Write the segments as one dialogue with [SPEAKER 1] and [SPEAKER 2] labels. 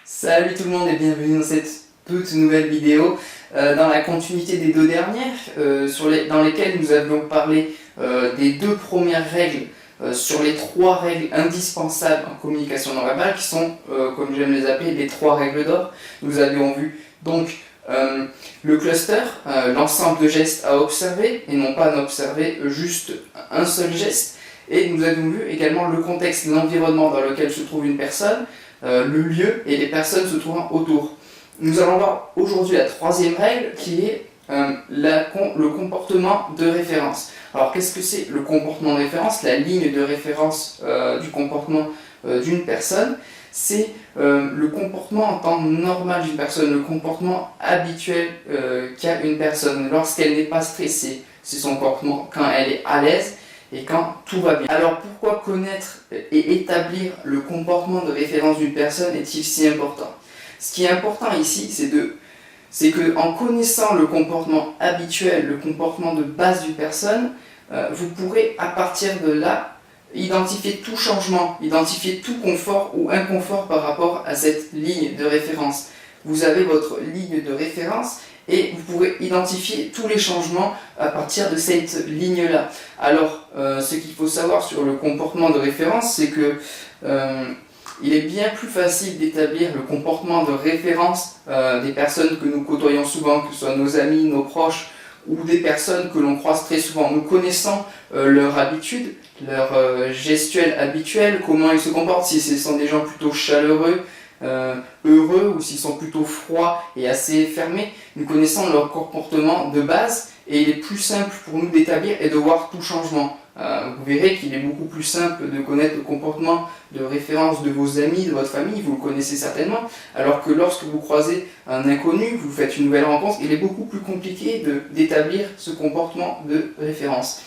[SPEAKER 1] Salut tout le monde et bienvenue dans cette toute nouvelle vidéo dans la continuité des deux dernières dans lesquelles nous avions parlé des deux premières règles sur les trois règles indispensables en communication non verbale qui sont, comme j'aime les appeler, les trois règles d'or. Nous avions vu donc le cluster, l'ensemble de gestes à observer et non pas à observer juste un seul geste. Et nous avions vu également le contexte, l'environnement dans lequel se trouve une personne, le lieu et les personnes se trouvant autour. Nous allons voir aujourd'hui la troisième règle qui est le comportement de référence. Alors qu'est-ce que c'est le comportement de référence? La ligne de référence du comportement d'une personne, c'est le comportement en temps normal d'une personne, le comportement habituel qu'a une personne lorsqu'elle n'est pas stressée. C'est son comportement quand elle est à l'aise et quand tout va bien. Alors pourquoi connaître et établir le comportement de référence d'une personne est-il si important? Ce qui est important ici, c'est que en connaissant le comportement habituel, le comportement de base d'une personne, vous pourrez à partir de là identifier tout changement, identifier tout confort ou inconfort par rapport à cette ligne de référence. Vous avez votre ligne de référence et vous pourrez identifier tous les changements à partir de cette ligne-là. Alors, ce qu'il faut savoir sur le comportement de référence, c'est que il est bien plus facile d'établir le comportement de référence des personnes que nous côtoyons souvent, que ce soit nos amis, nos proches, ou des personnes que l'on croise très souvent. Nous connaissons leur habitude, leur gestuelle habituelle, comment ils se comportent, si ce sont des gens plutôt chaleureux, heureux, ou s'ils sont plutôt froids et assez fermés. Nous connaissons leur comportement de base et il est plus simple pour nous d'établir et de voir tout changement. Vous verrez qu'il est beaucoup plus simple de connaître le comportement de référence de vos amis, de votre famille, vous le connaissez certainement, alors que lorsque vous croisez un inconnu, vous faites une nouvelle rencontre, il est beaucoup plus compliqué d'établir ce comportement de référence.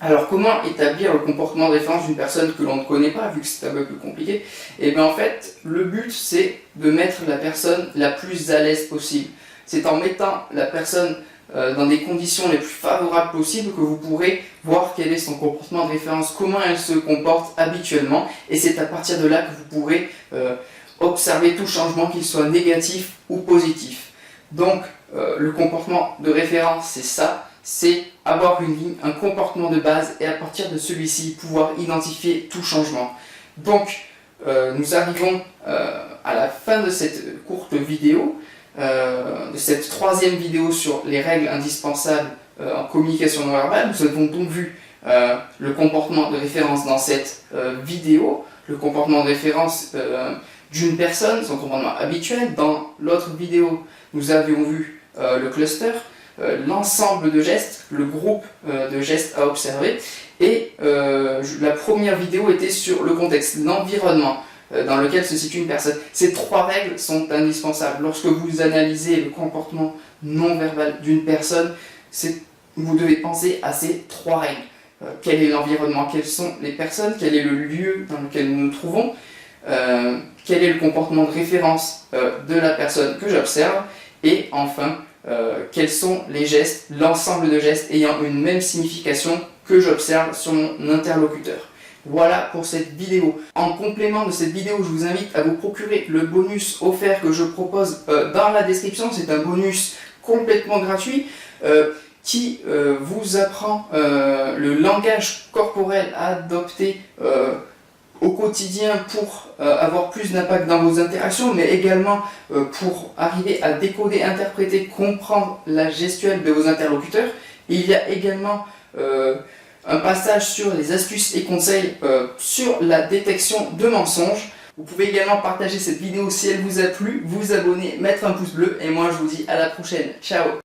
[SPEAKER 1] Alors comment établir le comportement de référence d'une personne que l'on ne connaît pas, vu que c'est un peu plus compliqué? Et bien en fait, le but c'est de mettre la personne la plus à l'aise possible. C'est en mettant la personne dans des conditions les plus favorables possibles que vous pourrez voir quel est son comportement de référence, comment elle se comporte habituellement, et c'est à partir de là que vous pourrez observer tout changement, qu'il soit négatif ou positif. Donc le comportement de référence c'est ça, c'est avoir une ligne, un comportement de base et à partir de celui-ci pouvoir identifier tout changement. Donc nous arrivons à la fin de cette courte vidéo, de cette troisième vidéo sur les règles indispensables en communication non verbale. Nous avons donc vu le comportement de référence dans cette vidéo, le comportement de référence d'une personne, son comportement habituel. Dans l'autre vidéo, nous avions vu le cluster, l'ensemble de gestes, le groupe de gestes à observer. Et la première vidéo était sur le contexte, l'environnement dans lequel se situe une personne. Ces trois règles sont indispensables. Lorsque vous analysez le comportement non verbal d'une personne, vous devez penser à ces trois règles. Quel est l'environnement? Quelles sont les personnes? Quel est le lieu dans lequel nous nous trouvons? Quel est le comportement de référence de la personne que j'observe? Et enfin, quels sont les gestes, l'ensemble de gestes ayant une même signification que j'observe sur mon interlocuteur. Voilà pour cette vidéo. En complément de cette vidéo, je vous invite à vous procurer le bonus offert que je propose dans la description. C'est un bonus complètement gratuit qui vous apprend le langage corporel à adopter au quotidien pour avoir plus d'impact dans vos interactions, mais également pour arriver à décoder, interpréter, comprendre la gestuelle de vos interlocuteurs. Il y a également un passage sur les astuces et conseils sur la détection de mensonges. Vous pouvez également partager cette vidéo si elle vous a plu, vous abonner, mettre un pouce bleu et moi je vous dis à la prochaine. Ciao!